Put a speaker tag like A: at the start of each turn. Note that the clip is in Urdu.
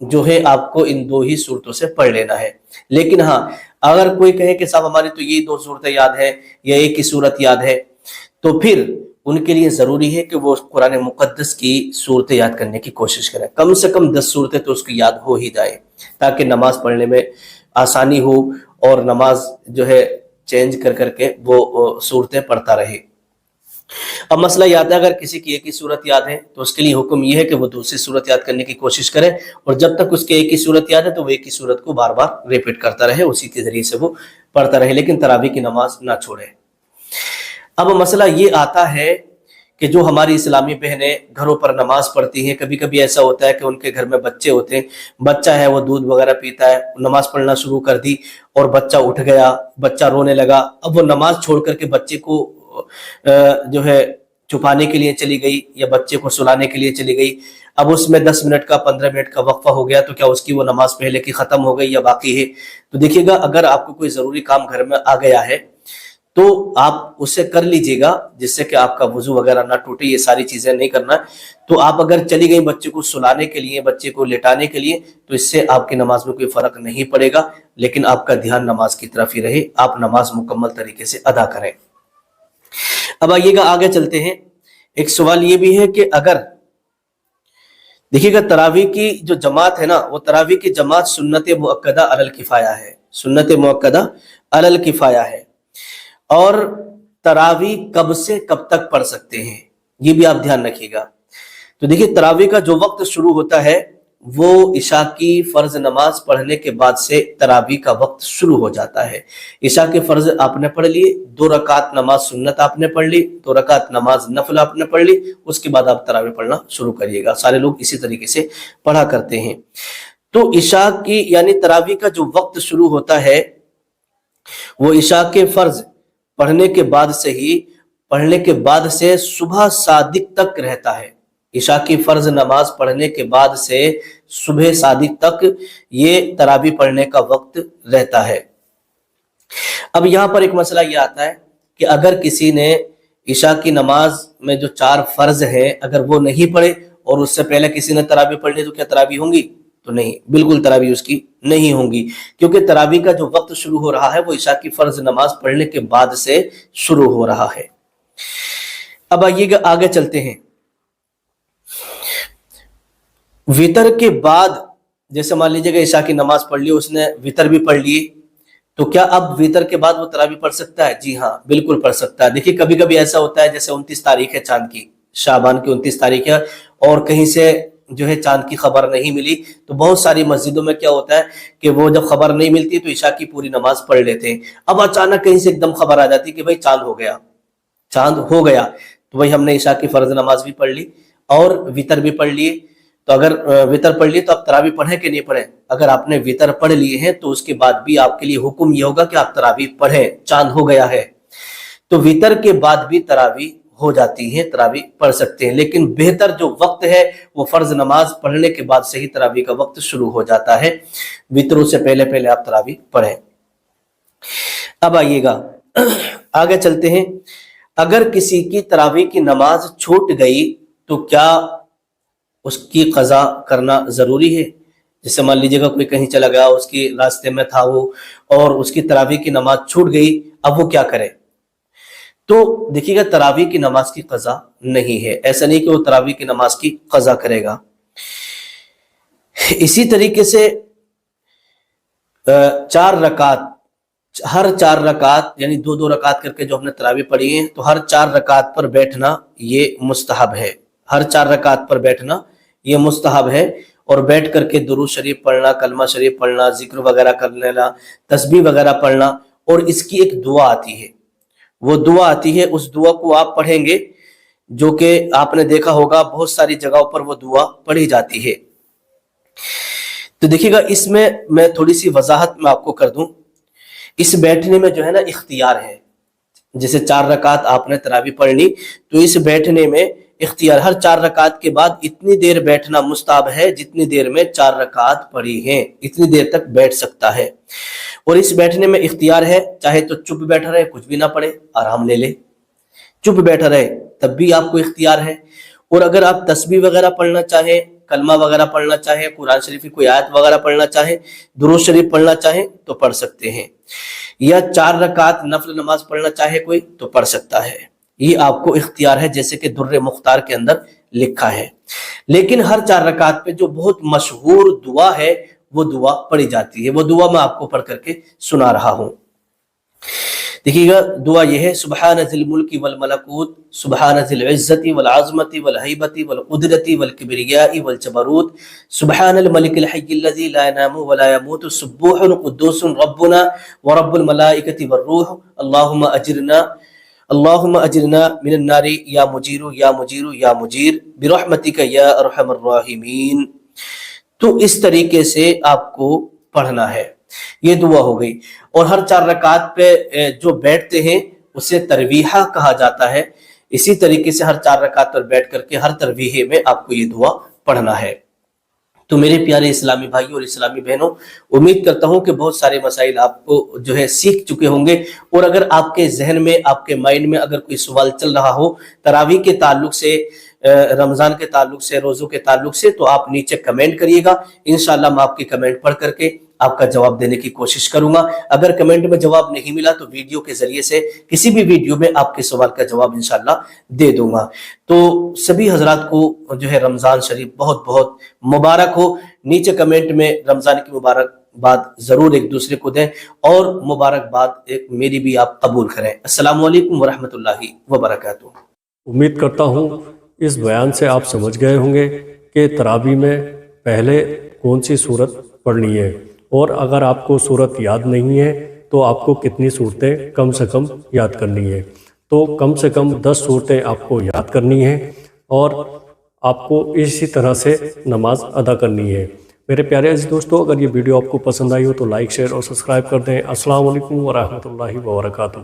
A: جو ہے آپ کو ان 2 ہی صورتوں سے پڑھ لینا ہے۔ لیکن ہاں اگر کوئی کہے کہ صاحب ہماری تو یہ 2 صورتیں یاد ہے یا ایک ہی صورت یاد ہے، تو پھر ان کے لیے ضروری ہے کہ وہ قرآن مقدس کی صورتیں یاد کرنے کی کوشش کریں، کم سے کم 10 صورتیں تو اس کی یاد ہو ہی جائیں، تاکہ نماز پڑھنے میں آسانی ہو اور نماز جو ہے چینج کر کر کے وہ صورتیں پڑھتا رہے۔ اب مسئلہ یہ آتا ہے اگر کسی کی ایک ہی صورت یاد ہے تو اس کے لیے حکم یہ ہے کہ وہ دوسری صورت یاد کرنے کی کوشش کرے، اور جب تک اس کے ایک ہی صورت یاد ہے تو وہ ایک ہی صورت کو بار بار ریپیٹ کرتا رہے، اسی کے ذریعے سے وہ پڑھتا رہے، لیکن تراویح کی نماز نہ چھوڑے۔ اب مسئلہ یہ آتا ہے کہ جو ہماری اسلامی بہنیں گھروں پر نماز پڑھتی ہیں، کبھی کبھی ایسا ہوتا ہے کہ ان کے گھر میں بچے ہوتے ہیں، بچہ ہے وہ دودھ وغیرہ پیتا ہے، نماز پڑھنا شروع کر دی اور بچہ اٹھ گیا، بچہ رونے لگا، اب وہ نماز چھوڑ کر کے بچے کو جو ہے چھپانے کے لیے چلی گئی یا بچے کو سلانے کے لیے چلی گئی، اب اس میں 10 منٹ کا 15 منٹ کا وقفہ ہو گیا، تو کیا اس کی وہ نماز پہلے کی ختم ہو گئی یا باقی ہے؟ تو دیکھیے گا، اگر آپ کو کوئی ضروری کام گھر میں آ گیا ہے تو آپ اسے کر لیجئے گا، جس سے کہ آپ کا وضو وغیرہ نہ ٹوٹے، یہ ساری چیزیں نہیں کرنا۔ تو آپ اگر چلی گئی بچے کو سلانے کے لیے، بچے کو لٹانے کے لیے، تو اس سے آپ کی نماز میں کوئی فرق نہیں پڑے گا، لیکن آپ کا دھیان نماز کی طرف ہی رہے، آپ نماز مکمل طریقے سے ادا کریں۔ اب آئیے گا آگے چلتے ہیں۔ ایک سوال یہ بھی ہے کہ اگر دیکھیے گا تراویح کی جو جماعت ہے نا، وہ تراویح کی جماعت سنت مؤکدہ علی الکفایہ ہے، سنت مؤکدہ علی الکفایہ ہے، اور تراویح کب سے کب تک پڑھ سکتے ہیں یہ بھی آپ دھیان رکھیے گا۔ تو دیکھیے تراویح کا جو وقت شروع ہوتا ہے وہ عشاء کی فرض نماز پڑھنے کے بعد سے تراویح کا وقت شروع ہو جاتا ہے۔ عشاء کے فرض آپ نے پڑھ لیے، 2 رکعت نماز سنت آپ نے پڑھ لی، 2 رکعت نماز نفل آپ نے پڑھ لی، اس کے بعد آپ تراویح پڑھنا شروع کریے گا۔ سارے لوگ اسی طریقے سے پڑھا کرتے ہیں۔ تو عشاء کی یعنی تراویح کا جو وقت شروع ہوتا ہے وہ عشاء کے فرض پڑھنے کے بعد سے صبح صادق تک رہتا ہے۔ عشاء کی فرض نماز پڑھنے کے بعد سے صبح صادق تک یہ تراویح پڑھنے کا وقت رہتا ہے۔ اب یہاں پر ایک مسئلہ یہ آتا ہے کہ اگر کسی نے عشاء کی نماز میں جو 4 فرض ہیں اگر وہ نہیں پڑھے اور اس سے پہلے کسی نے تراویح پڑھ لی تو کیا تراویح ہوں گی؟ تو نہیں، بالکل تراویح اس کی نہیں ہوں گی، کیونکہ تراویح کا جو وقت شروع ہو رہا ہے وہ عشاء کی فرض نماز پڑھنے کے بعد سے شروع ہو رہا ہے۔ اب آئیے گا آگے چلتے ہیں۔ وتر کے بعد جیسے مان لیجیے کہ عشاء کی نماز پڑھ لی، اس نے وتر بھی پڑھ لی، تو کیا اب وتر کے بعد وہ تراویح پڑھ سکتا ہے؟ جی ہاں، بالکل پڑھ سکتا ہے۔ دیکھیے کبھی کبھی ایسا ہوتا ہے جیسے 29 تاریخ ہے چاند کی، شعبان کی 29 تاریخ ہے، اور کہیں سے جو ہے چاند کی خبر نہیں ملی، تو بہت ساری مسجدوں میں کیا ہوتا ہے کہ وہ جب خبر نہیں ملتی تو عشاء کی پوری نماز پڑھ لیتے ہیں۔ اب اچانک کہیں سے ایک دم خبر آ جاتی کہ بھائی چاند ہو گیا، چاند ہو گیا، تو وہی ہم نے عشاء کی فرض نماز بھی پڑھ لی اور وتر بھی پڑھ لیے۔ تو اگر وتر پڑھ لیے تو آپ تراویح پڑھیں کہ نہیں پڑھیں؟ اگر آپ نے وتر پڑھ لیے ہیں تو اس کے بعد بھی آپ کے لیے حکم یہ ہوگا کہ آپ تراویح پڑھیں، چاند ہو گیا ہے تو وتر کے بعد بھی تراویح ہو جاتی ہیں، تراویح پڑھ سکتے ہیں، لیکن بہتر جو وقت ہے وہ فرض نماز پڑھنے کے بعد سے ہی تراویح کا وقت شروع ہو جاتا ہے، وتروں سے پہلے آپ تراویح پڑھیں۔ اب آئیے گا آگے چلتے ہیں۔ اگر کسی کی تراویح کی نماز چھوٹ گئی تو کیا اس کی قضا کرنا ضروری ہے؟ جیسے مان لیجیے گا کوئی کہیں چلا گیا، اس کی راستے میں تھا وہ اور اس کی تراویح کی نماز چھوٹ گئی، اب وہ کیا کرے؟ تو دیکھیے گا تراویح کی نماز کی قضا نہیں ہے، ایسا نہیں کہ وہ تراویح کی نماز کی قضا کرے گا۔ اسی طریقے سے 4 رکعت، ہر 4 رکعت یعنی 2 رکعت کر کے جو ہم نے تراویح پڑھی ہیں، تو ہر 4 رکعت پر بیٹھنا یہ مستحب ہے، ہر 4 رکعت پر بیٹھنا یہ مستحب ہے، اور بیٹھ کر کے درود شریف پڑھنا، کلمہ شریف پڑھنا، ذکر وغیرہ کر لینا، تسبیح وغیرہ پڑھنا، اور اس کی ایک دعا آتی ہے، وہ دعا آتی ہے، اس دعا کو آپ پڑھیں گے، جو کہ آپ نے دیکھا ہوگا بہت ساری جگہوں پر وہ دعا پڑھی جاتی ہے۔ تو دیکھیے گا اس میں تھوڑی سی وضاحت میں آپ کو کر دوں، اس بیٹھنے میں جو ہے نا اختیار ہے، جیسے 4 رکعت آپ نے تراویح پڑھ لی تو اس بیٹھنے میں اختیار، ہر 4 رکعت کے بعد اتنی دیر بیٹھنا مستحب ہے جتنی دیر میں 4 رکعت پڑھی ہیں، اتنی دیر تک بیٹھ سکتا ہے، اور اس بیٹھنے میں اختیار ہے، چاہے تو چپ بیٹھا رہے، کچھ بھی نہ پڑھے، آرام لے لے، چپ بیٹھا رہے تب بھی آپ کو اختیار ہے، اور اگر آپ تسبیح وغیرہ پڑھنا چاہیں کلمہ وغیرہ پڑھنا چاہیں، قرآن شریف کی کوئی آیت وغیرہ پڑھنا چاہیں، درود شریف پڑھنا چاہیں تو پڑھ سکتے ہیں، یا 4 رکعت نفل نماز پڑھنا چاہے کوئی تو پڑھ سکتا ہے، یہ آپ کو اختیار ہے جیسے کہ در مختار کے اندر لکھا ہے۔ لیکن ہر 4 رکعت پہ جو بہت مشہور دعا ہے وہ دعا پڑھی جاتی ہے، وہ دعا میں آپ کو پڑھ کر کے سنا رہا ہوں۔ دیکھیے گا دعا یہ ہے، سبحان ذی الملک والملکوت، سبحان ذی العزت والعظمت والہیبت والقدرت والکبریاء والجبروت، سبحان الملک الحی الذی لا ینام ولا یموت، سبوح قدوس ربنا ورب الملائکۃ والروح، اللہم اجرنا من النار یا مجیر یا مجیر یا مجیر برحمتک یا ارحم الراحمین۔ تو اس طریقے سے آپ کو پڑھنا ہے، یہ دعا ہو گئی۔ اور ہر 4 رکعت پہ جو بیٹھتے ہیں اسے ترویحہ کہا جاتا ہے، اسی طریقے سے ہر 4 رکعت پر بیٹھ کر کے ہر ترویحے میں آپ کو یہ دعا پڑھنا ہے۔ تو میرے پیارے اسلامی بھائیوں اور اسلامی بہنوں، امید کرتا ہوں کہ بہت سارے مسائل آپ کو جو ہے سیکھ چکے ہوں گے، اور اگر آپ کے ذہن میں، آپ کے مائنڈ میں اگر کوئی سوال چل رہا ہو تراویح کے تعلق سے، رمضان کے تعلق سے، روزوں کے تعلق سے، تو آپ نیچے کمنٹ کریے گا، انشاءاللہ میں آپ کی کمنٹ پڑھ کر کے آپ کا جواب دینے کی کوشش کروں گا۔ اگر کمنٹ میں جواب نہیں ملا تو ویڈیو کے ذریعے سے کسی بھی ویڈیو میں آپ کے سوال کا جواب انشاءاللہ دے دوں گا۔ تو سبھی حضرات کو جو ہے رمضان شریف بہت بہت مبارک ہو۔ نیچے کمنٹ میں رمضان کی مبارکباد ضرور ایک دوسرے کو دیں، اور مبارکباد میری بھی آپ قبول کریں۔ السلام علیکم ورحمۃ اللہ وبرکاتہ۔
B: امید کرتا ہوں اس بیان سے آپ سمجھ گئے ہوں گے کہ تراویح میں پہلے کون سی صورت پڑھنی ہے، اور اگر آپ کو صورت یاد نہیں ہے تو آپ کو کتنی صورتیں کم سے کم یاد کرنی ہے۔ تو کم سے کم 10 صورتیں آپ کو یاد کرنی ہیں، اور آپ کو اسی طرح سے نماز ادا کرنی ہے۔ میرے پیارے عزیز دوستو، اگر یہ ویڈیو آپ کو پسند آئی ہو تو لائک، شیئر اور سبسکرائب کر دیں۔ السلام علیکم ورحمۃ اللہ وبرکاتہ۔